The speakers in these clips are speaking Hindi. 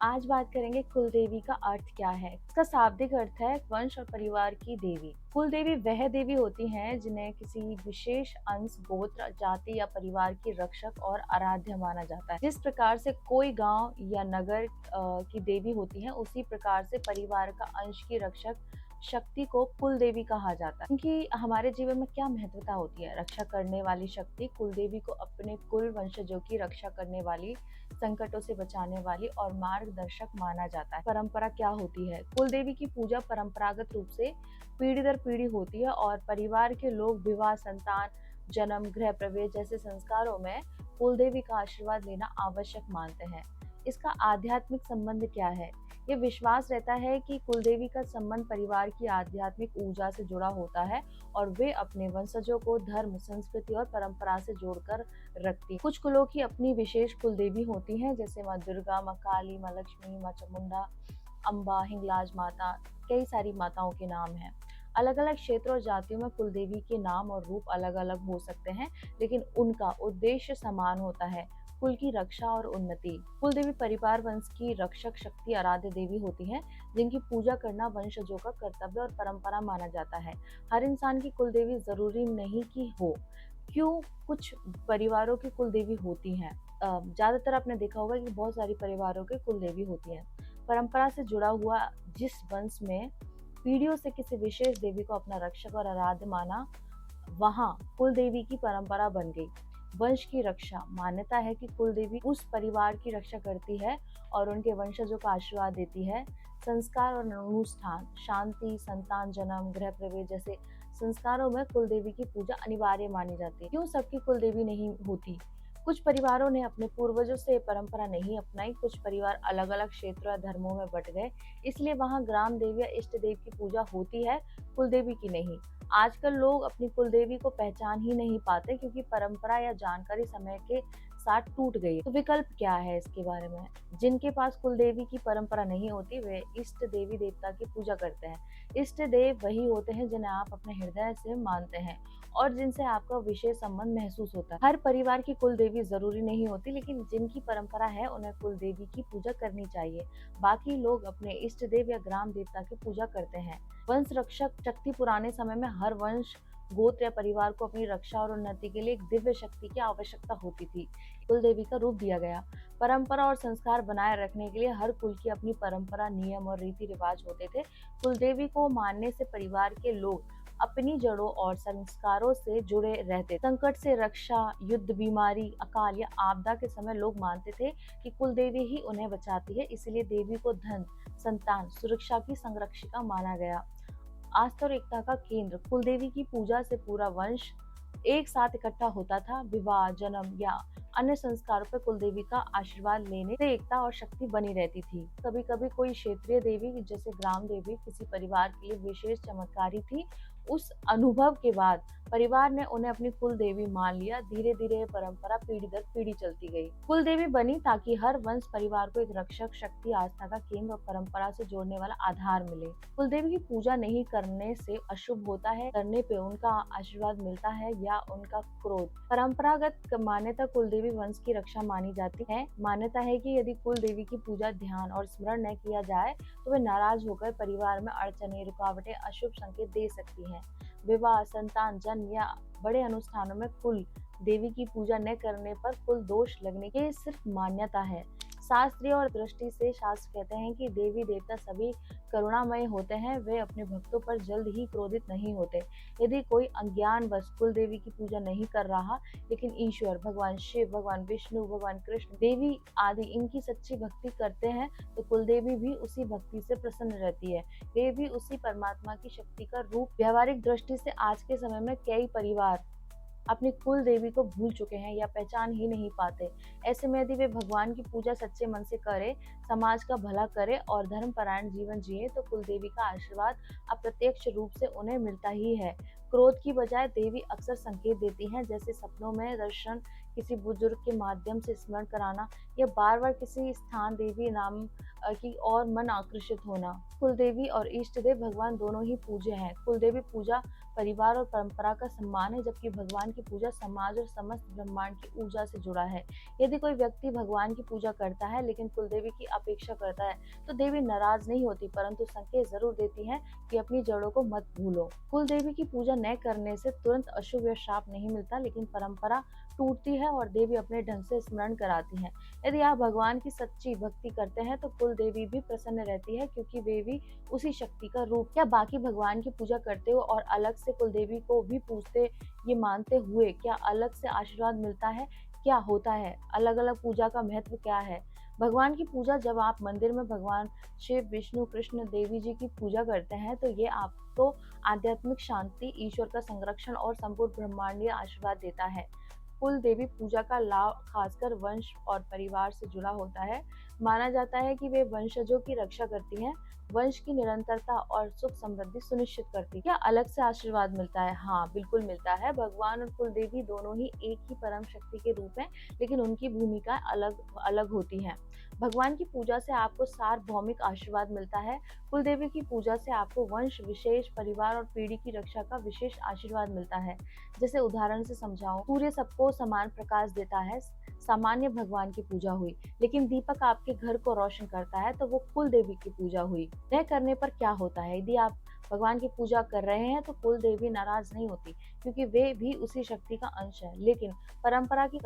आज बात करेंगे कुल देवी का अर्थ क्या है। इसका शाब्दिक अर्थ है वंश और परिवार की देवी। कुल देवी वह देवी होती हैं जिन्हें किसी विशेष अंश, गोत्र, जाति या परिवार की रक्षक और आराध्य माना जाता है। जिस प्रकार से कोई गांव या नगर की देवी होती है, उसी प्रकार से परिवार का अंश की रक्षक शक्ति को कुल देवी कहा जाता है। क्योंकि हमारे जीवन में क्या महत्वता होती है, रक्षा करने वाली शक्ति कुल देवी को अपने कुल वंशजों की रक्षा करने वाली, संकटों से बचाने वाली और मार्गदर्शक माना जाता है। परंपरा क्या होती है? कुल देवी की पूजा परंपरागत रूप से पीढ़ी दर पीढ़ी होती है और परिवार के लोग विवाह, संतान, जन्म, गृह प्रवेश जैसे संस्कारों में कुल देवी का आशीर्वाद लेना आवश्यक मानते हैं। इसका आध्यात्मिक संबंध क्या है? ये विश्वास रहता है कि कुल देवी का संबंध परिवार की आध्यात्मिक ऊर्जा से जुड़ा होता है और वे अपने वंशजों को धर्म, संस्कृति और परंपरा से जोड़कर रखती। कुछ कुलों की अपनी विशेष कुल देवी होती हैं, जैसे माँ दुर्गा, माँ काली, माँ लक्ष्मी, माँ चामुंडा, अम्बा, हिंगलाज माता, कई सारी माताओं के नाम हैं। अलग अलग क्षेत्र और जातियों में कुल देवी के नाम और रूप अलग अलग हो सकते हैं, लेकिन उनका उद्देश्य समान होता है, कुल की रक्षा और उन्नति। कुल देवी परिवार वंश की रक्षक शक्ति आराध्य देवी होती हैं, जिनकी पूजा करना वंशजों का कर्तव्य और परंपरा माना जाता है। हर इंसान की कुल देवी जरूरी नहीं कि हो। क्यों कुछ परिवारों की कुल देवी होती हैं? ज्यादातर आपने देखा होगा कि बहुत सारी परिवारों की कुल देवी होती हैं। परंपरा से जुड़ा हुआ जिस वंश में पीढ़ियों से किसी विशेष देवी को अपना रक्षक और आराध्य माना, वहां कुल देवी की परंपरा बन गई। वंश की रक्षा, मान्यता है कि कुल देवी उस परिवार की रक्षा करती है और उनके वंशजों का आशीर्वाद देती है। संस्कार और अनुष्ठान, शांति, संतान जन्म, गृह प्रवेश जैसे संस्कारों में कुल देवी की पूजा अनिवार्य मानी जाती है। क्यों सबकी कुल देवी नहीं होती? कुछ परिवारों ने अपने पूर्वजों से परंपरा नहीं अपनाई, कुछ परिवार अलग अलग क्षेत्रों या धर्मों में बट गए, इसलिए वहां ग्राम देवी या इष्ट देव की पूजा होती है, कुल देवी की नहीं। आजकल लोग अपनी कुल देवी को पहचान ही नहीं पाते क्योंकि परंपरा या जानकारी समय के साथ टूट गई। तो विकल्प क्या है इसके बारे में? जिनके पास कुल देवी की परंपरा नहीं होती, वे इष्ट देवी देवता की पूजा करते हैं। इष्ट देव वही होते हैं जिन्हें आप अपने हृदय से मानते हैं और जिनसे आपका विशेष संबंध महसूस होता है। हर परिवार की कुल देवी जरूरी नहीं होती, लेकिन जिनकी परंपरा है उन्हें कुल देवी की पूजा करनी चाहिए। बाकी लोग अपने इष्ट देव या ग्राम देवता की पूजा करते हैं। वंश रक्षक शक्ति, पुराने समय में हर वंश, गोत्र या परिवार को अपनी रक्षा और उन्नति के लिए एक दिव्य शक्ति की आवश्यकता होती थी। कुल देवी का रूप दिया गया। परंपरा और संस्कार बनाए रखने के लिए हर कुल की अपनी परंपरा, नियम और रीति रिवाज होते थे। कुल देवी को मानने से परिवार के लोग अपनी जड़ों और संस्कारों से जुड़े रहते। संकट से रक्षा, युद्ध, बीमारी, अकाल या आपदा के समय लोग मानते थे कि कुल देवी ही उन्हें बचाती है, इसलिए देवी को धन, संतान, सुरक्षा की संरक्षिका माना गया। आस्था और एकता का केंद्र, कुल देवी की पूजा से पूरा वंश एक साथ इकट्ठा होता था। विवाह, जन्म या अन्य संस्कारों पर कुल देवी का आशीर्वाद लेने से एकता और शक्ति बनी रहती थी। कभी कभी कोई क्षेत्रीय देवी जैसे ग्राम देवी किसी परिवार के लिए विशेष चमत्कारी थी। उस अनुभव के बाद परिवार ने उन्हें अपनी कुल देवी मान लिया। धीरे धीरे यह परंपरा पीढ़ी दर पीढ़ी चलती गई। कुल देवी बनी ताकि हर वंश परिवार को एक रक्षक शक्ति, आस्था का केंद्र और परंपरा से जोड़ने वाला आधार मिले। कुल देवी की पूजा नहीं करने से अशुभ होता है, करने पे उनका आशीर्वाद मिलता है या उनका क्रोध। परंपरागत मान्यता कुल देवी वंश की रक्षा मानी जाती है। मान्यता है कि यदि कुल देवी की पूजा, ध्यान और स्मरण न किया जाए तो वे नाराज होकर परिवार में अड़चने, रुकावटें, अशुभ संकेत दे सकती हैं। विवाह, संतान, जन्म या बड़े अनुष्ठानों में कुल देवी की पूजा न करने पर कुल दोष लगने की सिर्फ मान्यता है। शास्त्रीय और दृष्टि से शास्त्र कहते हैं कि देवी देवता सभी करुणामय होते हैं, वे अपने भक्तों पर जल्द ही क्रोधित नहीं होते। यदि कोई अज्ञानवश कुल देवी की पूजा नहीं कर रहा, लेकिन ईश्वर, भगवान शिव, भगवान विष्णु, भगवान कृष्ण, देवी आदि इनकी सच्ची भक्ति करते हैं, तो कुल देवी भी उसी भक्ति से प्रसन्न रहती है। वे भी उसी परमात्मा की शक्ति का रूप। व्यावहारिक दृष्टि से आज के समय में कई परिवार अपनी कुल देवी को भूल चुके हैं या पहचान ही नहीं पाते। ऐसे में यदि वे भगवान की पूजा सच्चे मन से करें, समाज का भला करें और धर्मपरायण जीवन जिए, तो कुल देवी का आशीर्वाद अप्रत्यक्ष रूप से उन्हें मिलता ही है। क्रोध की बजाय देवी अक्सर संकेत देती हैं, जैसे सपनों में दर्शन किसी बुजुर्ग के माध्यम से स्मरण कराना या बार बार किसी स्थान देवी नाम की और मन आकर्षित होना। कुलदेवी और इष्ट देव भगवान दोनों ही पूज्य हैं। कुलदेवी पूजा परिवार और परंपरा का सम्मान है, जबकि भगवान की पूजा समाज और समस्त ब्रह्मांड की ऊर्जा से जुड़ा है। यदि कोई व्यक्ति भगवान की पूजा करता है लेकिन कुलदेवी की अपेक्षा करता है, तो देवी नाराज नहीं होती, परंतु संकेत जरूर देती है कि अपनी जड़ों को मत भूलो। कुलदेवी की पूजा न करने से तुरंत अशुभ या श्राप नहीं मिलता, लेकिन परंपरा टूटती है और देवी अपने ढंग से स्मरण कराती है। यदि आप भगवान की सच्ची भक्ति करते हैं तो कुल देवी भी प्रसन्न रहती है, क्योंकि वे भी उसी शक्ति का रूप। क्या बाकी भगवान की पूजा करते हो और अलग से कुल देवी को भी पूजते, ये मानते हुए क्या अलग से आशीर्वाद मिलता है? क्या होता है? अलग अलग पूजा का महत्व क्या है? भगवान की पूजा, जब आप मंदिर में भगवान शिव, विष्णु, कृष्ण, देवी जी की पूजा करते हैं तो ये आपको आध्यात्मिक शांति, ईश्वर का संरक्षण और संपूर्ण ब्रह्मांडीय आशीर्वाद देता है। कुल देवी पूजा का लाभ खासकर वंश और परिवार से जुड़ा होता है। माना जाता है कि वे वंशजों की रक्षा करती हैं, वंश की निरंतरता और सुख समृद्धि सुनिश्चित करती है। क्या अलग से आशीर्वाद मिलता है? हाँ, बिल्कुल मिलता है। भगवान और कुल देवी दोनों ही एक ही परम शक्ति के रूप हैं, लेकिन उनकी भूमिका अलग अलग होती है। भगवान की पूजा से आपको सार्वभौमिक आशीर्वाद मिलता है। कुल देवी की पूजा से आपको वंश विशेष, परिवार और पीढ़ी की रक्षा का विशेष आशीर्वाद मिलता है। जैसे उदाहरण से समझाऊं, सूर्य सबको समान प्रकाश देता है, सामान्य भगवान की पूजा हुई। लेकिन दीपक आपके घर को रोशन करता है, तो वो कुल देवी की पूजा हुई। न करने पर क्या होता है? यदि आप भगवान की पूजा कर रहे हैं तो कुल देवी नाराज नहीं होती, क्योंकि वे भी उसी शक्ति का अंश है। लेकिन परंपरा की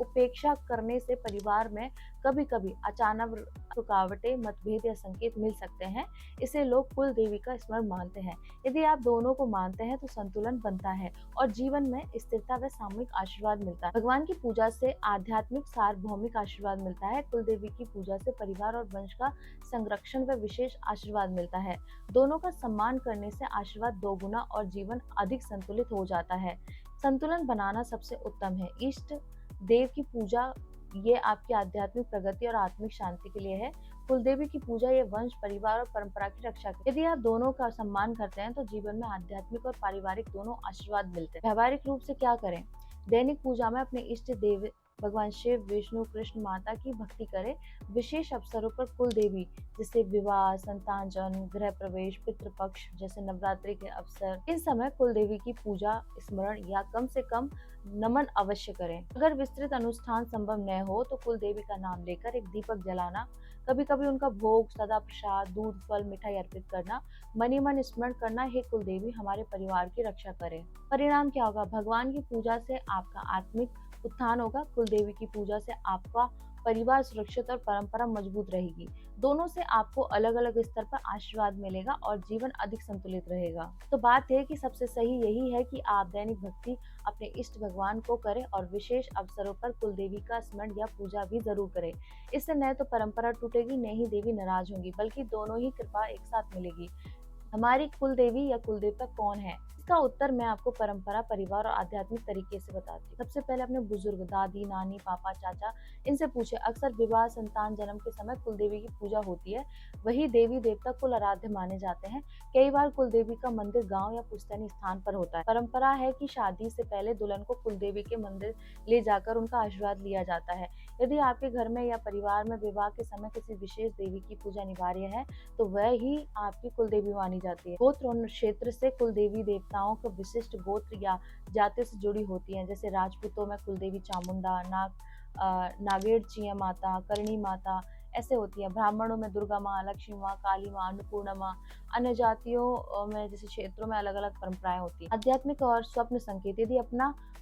उपेक्षा करने से परिवार में कभी कभी अचानक रुकावटें, मतभेद या संकेत मिल सकते हैं। इसे लोग कुल देवी का स्मरण मानते हैं। यदि आप दोनों को मानते हैं तो संतुलन बनता है और जीवन में स्थिरता व सामूहिक आशीर्वाद मिलता है। भगवान की पूजा से आध्यात्मिक सार्वभौमिक आशीर्वाद मिलता है। कुल देवी की पूजा से परिवार और वंश का संरक्षण व विशेष आशीर्वाद मिलता है। दोनों का सम्मान करने से आशीर्वाद दोगुना और जीवन अधिक संतुलित हो जाता है। संतुलन बनाना सबसे उत्तम है। इष्ट देव की पूजा, ये आपकी आध्यात्मिक प्रगति और आत्मिक शांति के लिए है। कुलदेवी की पूजा ये वंश, परिवार और परंपरा की रक्षा करती है। यदि आप दोनों का सम्मान करते हैं तो जीवन में आध्यात्मिक और पारिवारिक दोनों आशीर्वाद मिलते हैं। व्यावहारिक रूप से क्या करें? दैनिक पूजा में अपने इष्ट देव भगवान शिव, विष्णु, कृष्ण, माता की भक्ति करें। विशेष अवसरों पर कुल देवी, जैसे विवाह, संतान जन्म, गृह प्रवेश, पितृपक्ष जैसे नवरात्रि के अवसर, इस समय कुल देवी की पूजा, स्मरण या कम से कम नमन अवश्य करें। अगर विस्तृत अनुष्ठान संभव न हो तो कुल देवी का नाम लेकर एक दीपक जलाना, कभी कभी उनका भोग, सदा प्रसाद, दूध, फल, मिठाई अर्पित करना, मन ही मन स्मरण करना, हे कुल देवी हमारे परिवार की रक्षा करें। परिणाम क्या होगा? भगवान की पूजा से आपका आत्मिक उत्थान होगा। कुल देवी की पूजा से आपका परिवार सुरक्षित और परंपरा मजबूत रहेगी। दोनों से आपको अलग अलग स्तर पर आशीर्वाद मिलेगा और जीवन अधिक संतुलित रहेगा। तो बात है कि सबसे सही यही है कि आप दैनिक भक्ति अपने इष्ट भगवान को करें और विशेष अवसरों पर कुल देवी का स्मरण या पूजा भी जरूर करें। इससे न तो परंपरा टूटेगी, न ही देवी नाराज होंगी, बल्कि दोनों ही कृपा एक साथ मिलेगी। हमारी कुल देवी या कुल देवता कौन है? इसका उत्तर मैं आपको परंपरा, परिवार और आध्यात्मिक तरीके से बताती हूँ। सबसे पहले अपने बुजुर्ग, दादी, नानी, पापा, चाचा, इनसे पूछे। अक्सर विवाह, संतान जन्म के समय कुल देवी की पूजा होती है। वही देवी देवता कुल आराध्य माने जाते हैं। कई बार कुल देवी का मंदिर गांव या पुश्तैनी स्थान पर होता है। परंपरा है कि शादी से पहले दुल्हन को कुल देवी के मंदिर ले जाकर उनका आशीर्वाद लिया जाता है। यदि आपके घर में या परिवार में विवाह के समय किसी विशेष देवी की पूजा अनिवार्य है तो वह ही आपकी कुल देवी मानी जाती है। गोत्र और क्षेत्र से कुल देवी देवताओं को विशिष्ट गोत्र या जाति से जुड़ी होती हैं। जैसे राजपूतों में कुल देवी चामुंडा, नागेड़ चिया माता, करणी माता ऐसे होती है। ब्राह्मणों में दुर्गा माँ, लक्ष्मी माँ, काली माँ, अन्नपूर्णा माँ। अन्य जातियों में जैसे क्षेत्रों में अलग अलग परंपराएं होती हैं। आध्यात्मिक और स्वप्न संकेत,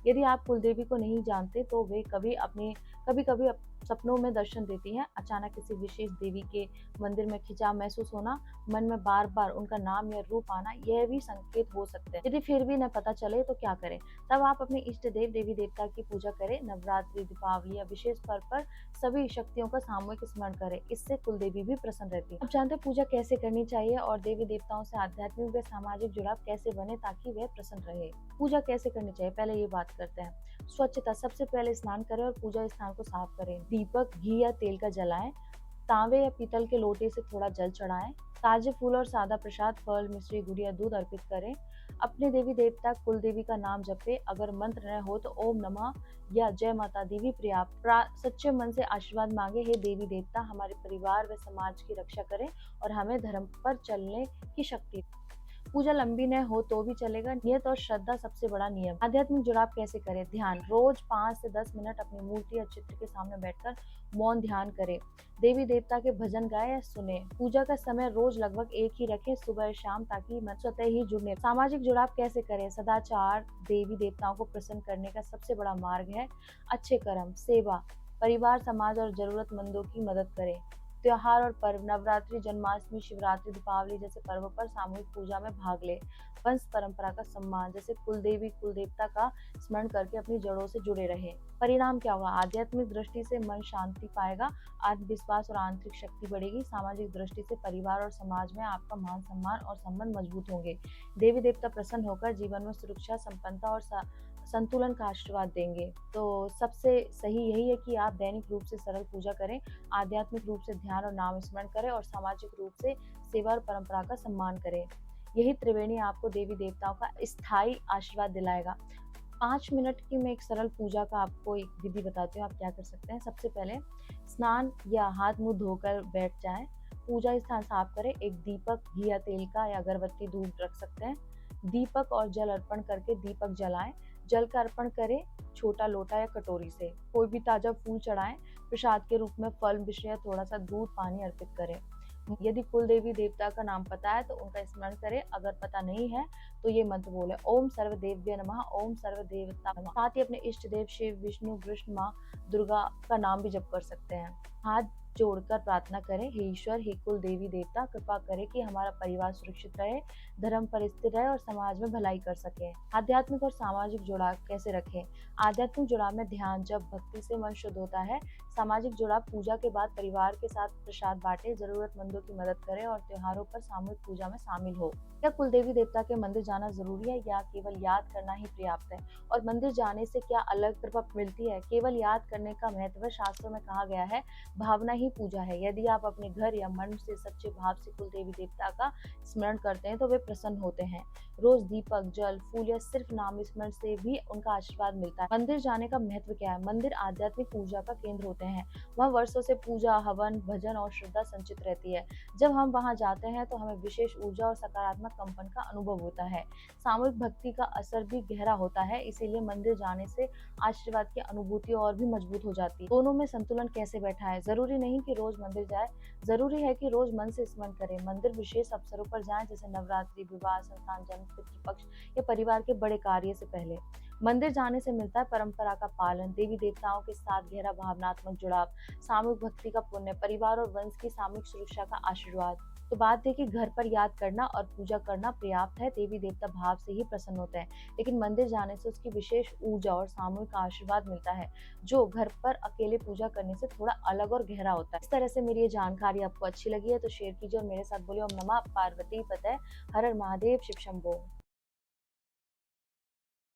यदि आप कुल देवी को नहीं जानते तो वे कभी कभी सपनों में दर्शन देती हैं। अचानक किसी विशेष देवी के मंदिर में खिंचाव महसूस होना, मन में बार बार उनका नाम या रूप आना, यह भी संकेत हो सकते हैं। यदि फिर भी न पता चले तो क्या करें? तब आप अपने इष्ट देव, देवी देवता की पूजा करें। नवरात्रि, दीपावली या विशेष पर्व पर सभी शक्तियों का सामूहिक स्मरण करें। इससे कुल देवी भी प्रसन्न रहती है। अब जानते हैं पूजा कैसे करनी चाहिए और देवी देवताओं से आध्यात्मिक व सामाजिक जुड़ाव कैसे बने ताकि वह प्रसन्न रहे। पूजा कैसे करनी चाहिए, पहले ये बात करते हैं। स्वच्छता, सबसे पहले स्नान करें और पूजा स्थान को साफ करें। दीपक घी या तेल का जलाएं। तांबे या पीतल के लोटे से थोड़ा जल चढ़ाएं। ताजे फूल और सादा प्रसाद, फल, मिश्री, गुड़ या दूध अर्पित करें। अपने देवी देवता कुल देवी का नाम जपे। अगर मंत्र न हो तो ओम नमः या जय माता दी भी पर्याप्त। सच्चे मन से आशीर्वाद मांगे, हे देवी देवता हमारे परिवार व समाज की रक्षा करें और हमें धर्म पर चलने की शक्ति। पूजा लंबी न हो तो भी चलेगा, नियत और श्रद्धा सबसे बड़ा नियम। आध्यात्मिक जुड़ाव कैसे करें? ध्यान, रोज 5 से 10 मिनट अपनी मूर्ति या चित्र के सामने बैठकर मौन ध्यान करें। देवी देवता के भजन गाए या सुने। पूजा का समय रोज लगभग एक ही रखें, सुबह और शाम, ताकि मन स्वतः ही जुड़ने। सामाजिक जुड़ाव कैसे करें? सदाचार देवी देवताओं को प्रसन्न करने का सबसे बड़ा मार्ग है। अच्छे कर्म, सेवा, परिवार, समाज और जरूरतमंदों की मदद करें। त्योहार और पर्व, नवरात्रि, जन्माष्टमी, शिवरात्रि, दीपावली जैसे पर्वों पर सामूहिक पूजा में भाग ले। वंश परंपरा का सम्मान, जैसे कुल देवी कुल देवता का स्मरण करके अपनी जड़ों से जुड़े रहे। परिणाम क्या होगा? आध्यात्मिक दृष्टि से मन शांति पाएगा, आत्मविश्वास और आंतरिक शक्ति बढ़ेगी। सामाजिक दृष्टि से परिवार और समाज में आपका मान सम्मान और संबंध मजबूत होंगे। देवी देवता प्रसन्न होकर जीवन में सुरक्षा, संपन्नता और संतुलन का आशीर्वाद देंगे। तो सबसे सही यही है कि आप दैनिक रूप से सरल पूजा करें, आध्यात्मिक रूप से ध्यान और नाम स्मरण करें और सामाजिक रूप से सेवा और परंपरा का सम्मान करें। यही त्रिवेणी आपको देवी देवताओं का स्थायी आशीर्वाद दिलाएगा। 5 मिनट की मैं एक सरल पूजा का आपको एक विधि बताती हूँ, आप क्या कर सकते हैं। सबसे पहले स्नान या हाथ मुंह धोकर बैठ जाएं। पूजा स्थान साफ करें। एक दीपक घी या तेल का या अगरबत्ती दूर रख सकते हैं। दीपक और जल अर्पण करके दीपक जलाएं। जल का अर्पण करें छोटा लोटा या कटोरी से। कोई भी ताजा फूल चढ़ाएं। प्रसाद के रूप में फल, मिश्री या थोड़ा सा दूध, पानी अर्पित करें। यदि कुल देवी देवता का नाम पता है तो उनका स्मरण करें, अगर पता नहीं है तो ये मंत्र बोले, ओम सर्वदेव्य नमः, ओम सर्वदेवता नमः। साथ ही अपने इष्ट देव शिव, विष्णु, कृष्ण, माँ दुर्गा का नाम भी जप कर सकते हैं। हाथ जोड़कर प्रार्थना करें, हे ईश्वर, हे कुल देवी देवता, कृपा करें कि हमारा परिवार सुरक्षित रहे, धर्म पर स्थिर रहे और समाज में भलाई कर सके। आध्यात्मिक और सामाजिक जुड़ाव कैसे रखें? आध्यात्मिक जुड़ाव में ध्यान, जब भक्ति से मन शुद्ध होता है। सामाजिक जुड़ाव, पूजा के बाद परिवार के साथ प्रसाद बांटे, जरूरतमंदों की मदद करें और त्योहारों पर सामूहिक पूजा में शामिल हो। क्या कुल देवी देवता के मंदिर जाना जरूरी है या केवल याद करना ही पर्याप्त है? और मंदिर जाने से क्या अलग कृपा मिलती है? केवल याद करने का महत्व, शास्त्रों में कहा गया है, भावना ही पूजा है। यदि आप अपने घर या मन से सच्चे भाव से कुल देवी देवता का स्मरण करते हैं तो वे प्रसन्न होते हैं। रोज दीपक, जल, फूल या सिर्फ नाम स्मरण से भी उनका आशीर्वाद मिलता है। मंदिर जाने का महत्व क्या है? मंदिर आध्यात्मिक पूजा का केंद्र होते हैं। वहाँ वर्षों से पूजा, हवन, भजन और श्रद्धा संचित रहती है। जब हम वहाँ जाते हैं तो हमें विशेष ऊर्जा और सकारात्मक कंपन का अनुभव होता है। सामूहिक भक्ति का असर भी गहरा होता है, इसीलिए मंदिर जाने से आशीर्वाद की अनुभूति और भी मजबूत हो जाती है। दोनों में संतुलन कैसे बैठा है? जरूरी नहीं कि रोज मंदिर जाए, जरूरी है कि रोज मन से स्मरण करें। मंदिर विशेष अवसरों पर जाएं, जैसे नवरात्रि, विवाह, संस्थान, जन्म, पितृपक्ष या परिवार के बड़े कार्य से पहले। मंदिर जाने से मिलता है परंपरा का पालन, देवी देवताओं के साथ गहरा भावनात्मक जुड़ाव, सामूहिक भक्ति का पुण्य, परिवार और वंश की सामूहिक सुरक्षा का आशीर्वाद। तो बात है कि घर पर याद करना और पूजा करना पर्याप्त है, देवी देवता भाव से ही प्रसन्न होते हैं, लेकिन मंदिर जाने से उसकी विशेष ऊर्जा और सामूहिक आशीर्वाद मिलता है, जो घर पर अकेले पूजा करने से थोड़ा अलग और गहरा होता है। इस तरह से मेरी ये जानकारी आपको अच्छी लगी है तो शेयर कीजिए और मेरे साथ बोलिए, ओम नमः पार्वती पतये, हर हर महादेव, शिव शंभो।